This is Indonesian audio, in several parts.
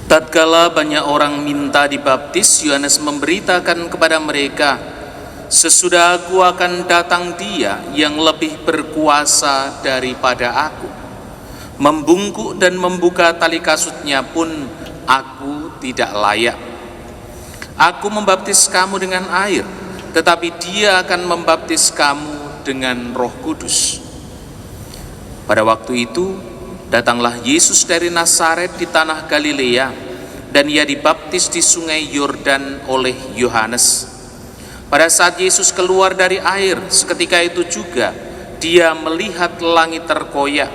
Tatkala banyak orang minta dibaptis, Yohanes memberitakan kepada mereka, "Sesudah aku akan datang Dia yang lebih berkuasa daripada aku. Membungkuk dan membuka tali kasutnya pun aku tidak layak. Aku membaptis kamu dengan air, tetapi Dia akan membaptis kamu dengan Roh Kudus." Pada waktu itu, datanglah Yesus dari Nazaret di tanah Galilea, dan Ia dibaptis di sungai Yordan oleh Yohanes. Pada saat Yesus keluar dari air, seketika itu juga Dia melihat langit terkoyak,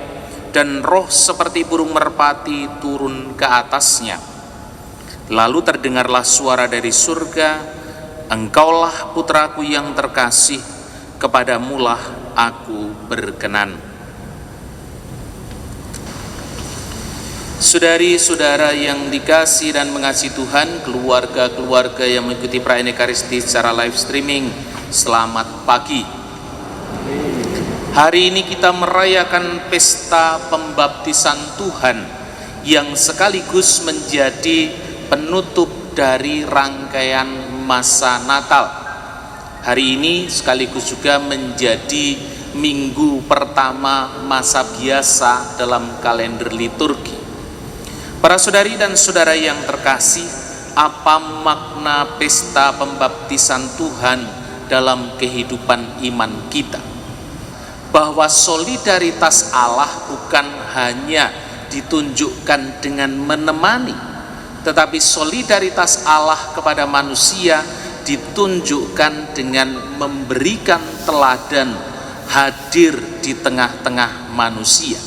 dan roh seperti burung merpati turun ke atasnya. Lalu terdengarlah suara dari surga, "Engkaulah putraku yang terkasih, kepadamulah aku berkenan." Saudari-saudara yang dikasih dan mengasihi Tuhan, keluarga-keluarga yang mengikuti perayaan Ekaristi secara live streaming, selamat pagi. Hari ini kita merayakan pesta pembaptisan Tuhan yang sekaligus menjadi penutup dari rangkaian masa Natal. Hari ini sekaligus juga menjadi minggu pertama masa biasa dalam kalender liturgi. Para saudari dan saudara yang terkasih, apa makna pesta pembaptisan Tuhan dalam kehidupan iman kita? Bahwa solidaritas Allah bukan hanya ditunjukkan dengan menemani, tetapi solidaritas Allah kepada manusia ditunjukkan dengan memberikan teladan, hadir di tengah-tengah manusia.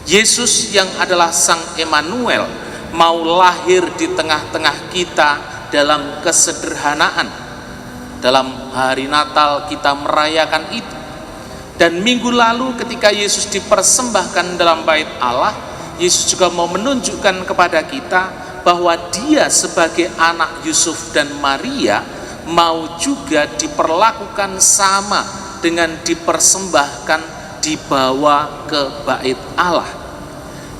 Yesus yang adalah Sang Emmanuel mau lahir di tengah-tengah kita dalam kesederhanaan. Dalam hari Natal kita merayakan itu. Dan minggu lalu ketika Yesus dipersembahkan dalam bait Allah, Yesus juga mau menunjukkan kepada kita bahwa Dia sebagai anak Yusuf dan Maria mau juga diperlakukan sama dengan dipersembahkan, dibawa ke bait Allah.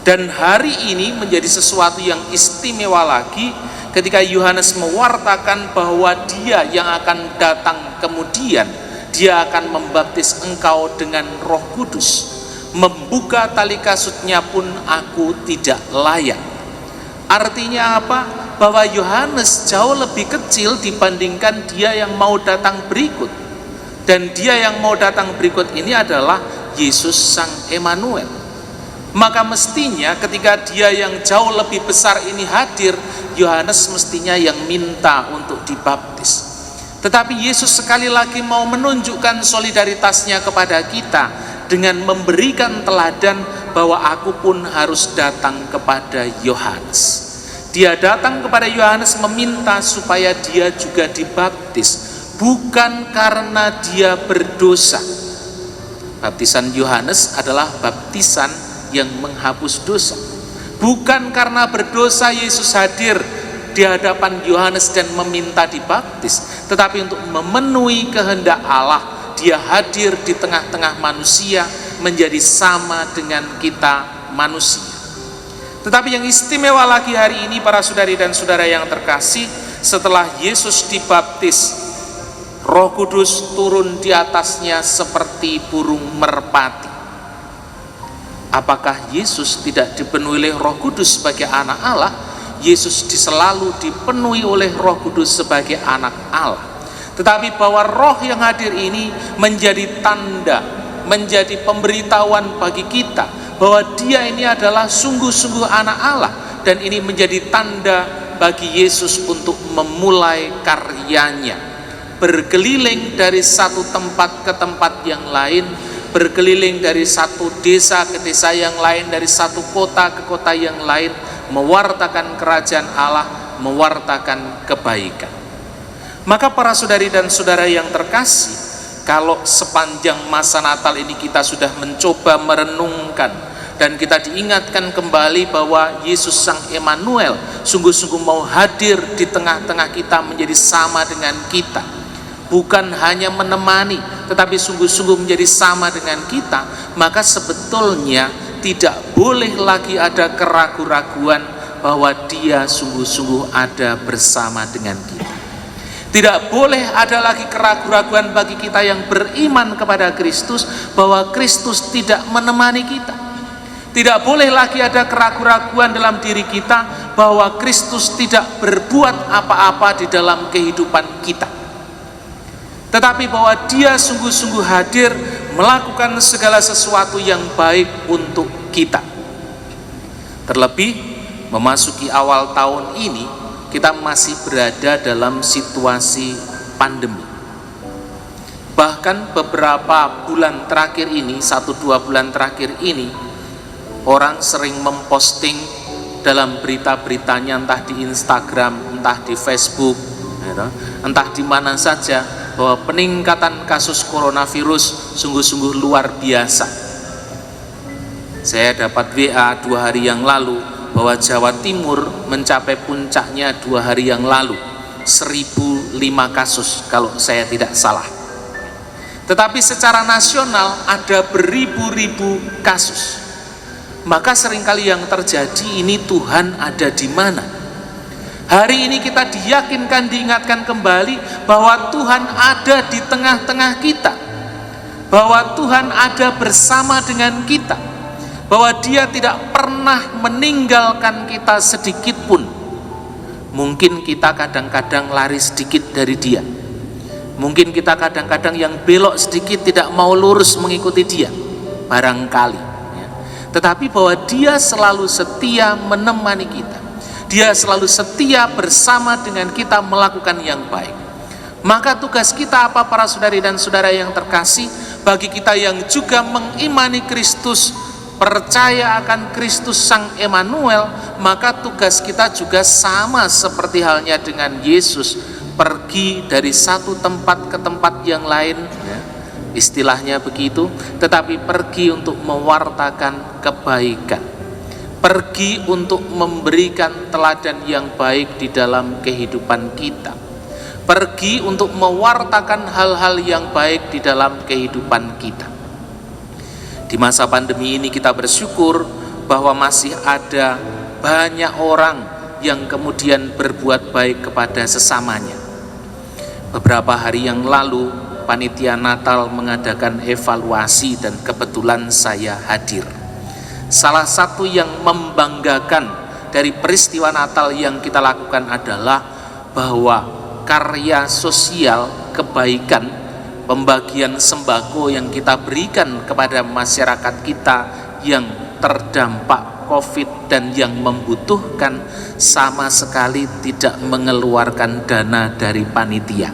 Dan hari ini menjadi sesuatu yang istimewa lagi ketika Yohanes mewartakan bahwa Dia yang akan datang kemudian, Dia akan membaptis engkau dengan Roh Kudus. Membuka tali kasutnya pun aku tidak layak. Artinya apa? Bahwa Yohanes jauh lebih kecil dibandingkan Dia yang mau datang berikut. Dan Dia yang mau datang berikut ini adalah Yesus Sang Emmanuel. Maka mestinya ketika Dia yang jauh lebih besar ini hadir, Yohanes mestinya yang minta untuk dibaptis. Tetapi Yesus sekali lagi mau menunjukkan solidaritasnya kepada kita dengan memberikan teladan bahwa aku pun harus datang kepada Yohanes. Dia datang kepada Yohanes meminta supaya dia juga dibaptis, bukan karena dia berdosa. Baptisan Yohanes adalah baptisan yang menghapus dosa. Bukan karena berdosa Yesus hadir di hadapan Yohanes dan meminta dibaptis, tetapi untuk memenuhi kehendak Allah, Dia hadir di tengah-tengah manusia menjadi sama dengan kita manusia. Tetapi yang istimewa lagi hari ini para saudari dan saudara yang terkasih, setelah Yesus dibaptis, Roh Kudus turun di atasnya seperti burung merpati. Apakah Yesus tidak dipenuhi oleh Roh Kudus sebagai anak Allah? Yesus selalu dipenuhi oleh Roh Kudus sebagai anak Allah. Tetapi bahwa roh yang hadir ini menjadi tanda, menjadi pemberitahuan bagi kita bahwa Dia ini adalah sungguh-sungguh anak Allah. Dan ini menjadi tanda bagi Yesus untuk memulai karyanya, berkeliling dari satu tempat ke tempat yang lain, berkeliling dari satu desa ke desa yang lain, dari satu kota ke kota yang lain, mewartakan kerajaan Allah, mewartakan kebaikan. Maka para saudari dan saudara yang terkasih, kalau sepanjang masa Natal ini kita sudah mencoba merenungkan dan kita diingatkan kembali bahwa Yesus Sang Emmanuel sungguh-sungguh mau hadir di tengah-tengah kita menjadi sama dengan kita, bukan hanya menemani tetapi sungguh-sungguh menjadi sama dengan kita, maka sebetulnya tidak boleh lagi ada keraguan-raguan bahwa Dia sungguh-sungguh ada bersama dengan kita. Tidak boleh ada lagi keraguan-raguan bagi kita yang beriman kepada Kristus bahwa Kristus tidak menemani kita. Tidak boleh lagi ada keraguan-raguan dalam diri kita bahwa Kristus tidak berbuat apa-apa di dalam kehidupan kita. Tetapi bahwa Dia sungguh-sungguh hadir melakukan segala sesuatu yang baik untuk kita. Terlebih memasuki awal tahun ini, kita masih berada dalam situasi pandemi. Bahkan beberapa bulan terakhir ini, 1-2 bulan terakhir ini, orang sering memposting dalam berita-beritanya, entah di Instagram, entah di Facebook, entah di mana saja, bahwa peningkatan kasus coronavirus sungguh-sungguh luar biasa. Saya dapat WA 2 hari yang lalu bahwa Jawa Timur mencapai puncaknya 2 hari yang lalu, 1005 kasus kalau saya tidak salah. Tetapi secara nasional ada beribu-ribu kasus. Maka seringkali yang terjadi ini, Tuhan ada di mana? Hari ini kita diyakinkan, diingatkan kembali bahwa Tuhan ada di tengah-tengah kita, bahwa Tuhan ada bersama dengan kita, bahwa Dia tidak pernah meninggalkan kita sedikit pun. Mungkin kita kadang-kadang lari sedikit dari Dia, mungkin kita kadang-kadang yang belok sedikit, tidak mau lurus mengikuti Dia, barangkali ya. Tetapi bahwa Dia selalu setia menemani kita, Dia selalu setia bersama dengan kita melakukan yang baik. Maka tugas kita apa, para saudari dan saudara yang terkasih, bagi kita yang juga mengimani Kristus, percaya akan Kristus Sang Emmanuel, maka tugas kita juga sama seperti halnya dengan Yesus, pergi dari satu tempat ke tempat yang lain, ya, istilahnya begitu, tetapi pergi untuk mewartakan kebaikan, pergi untuk memberikan teladan yang baik di dalam kehidupan kita, pergi untuk mewartakan hal-hal yang baik di dalam kehidupan kita. Di masa pandemi ini kita bersyukur bahwa masih ada banyak orang yang kemudian berbuat baik kepada sesamanya. Beberapa hari yang lalu panitia Natal mengadakan evaluasi dan kebetulan saya hadir. Salah satu yang membanggakan dari peristiwa Natal yang kita lakukan adalah bahwa karya sosial kebaikan, pembagian sembako yang kita berikan kepada masyarakat kita yang terdampak COVID dan yang membutuhkan, sama sekali tidak mengeluarkan dana dari panitia.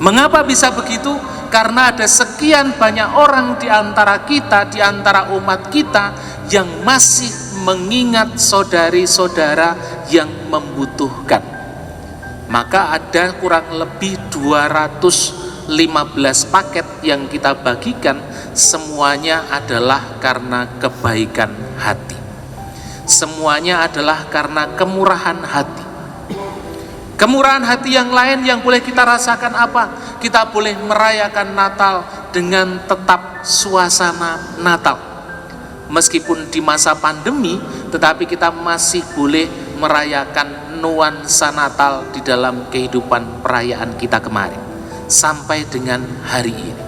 Mengapa bisa begitu? Karena ada sekian banyak orang di antara kita, di antara umat kita yang masih mengingat saudari-saudara yang membutuhkan. Maka ada kurang lebih 215 paket yang kita bagikan, semuanya adalah karena kebaikan hati. Semuanya adalah karena kemurahan hati. Kemurahan hati yang lain yang boleh kita rasakan apa? Kita boleh merayakan Natal dengan tetap suasana Natal. Meskipun di masa pandemi, tetapi kita masih boleh merayakan nuansa Natal di dalam kehidupan perayaan kita kemarin sampai dengan hari ini.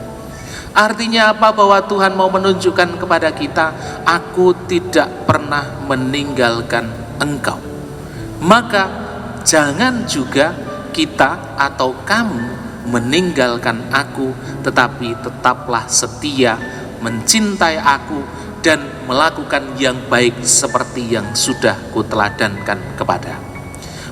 Artinya apa? Bahwa Tuhan mau menunjukkan kepada kita, aku tidak pernah meninggalkan engkau. Maka jangan juga kita atau kamu meninggalkan aku, tetapi tetaplah setia, mencintai aku, dan melakukan yang baik seperti yang sudah kuteladankan kepada.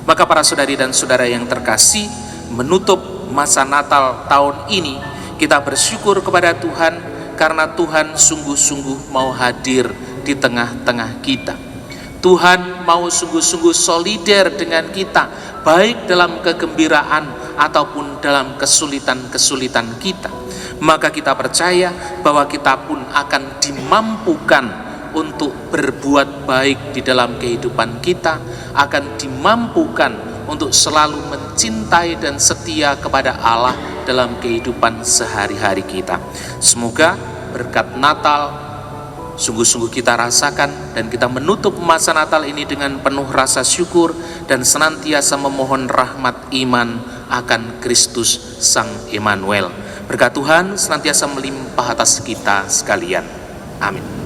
Maka para saudari dan saudara yang terkasih, menutup masa Natal tahun ini, kita bersyukur kepada Tuhan karena Tuhan sungguh-sungguh mau hadir di tengah-tengah kita. Tuhan mau sungguh-sungguh solider dengan kita, baik dalam kegembiraan ataupun dalam kesulitan-kesulitan kita. Maka kita percaya bahwa kita pun akan dimampukan untuk berbuat baik di dalam kehidupan kita, akan dimampukan untuk selalu mencintai dan setia kepada Allah dalam kehidupan sehari-hari kita. Semoga berkat Natal sungguh-sungguh kita rasakan dan kita menutup masa Natal ini dengan penuh rasa syukur dan senantiasa memohon rahmat iman akan Kristus Sang Immanuel. Berkat Tuhan senantiasa melimpah atas kita sekalian. Amin.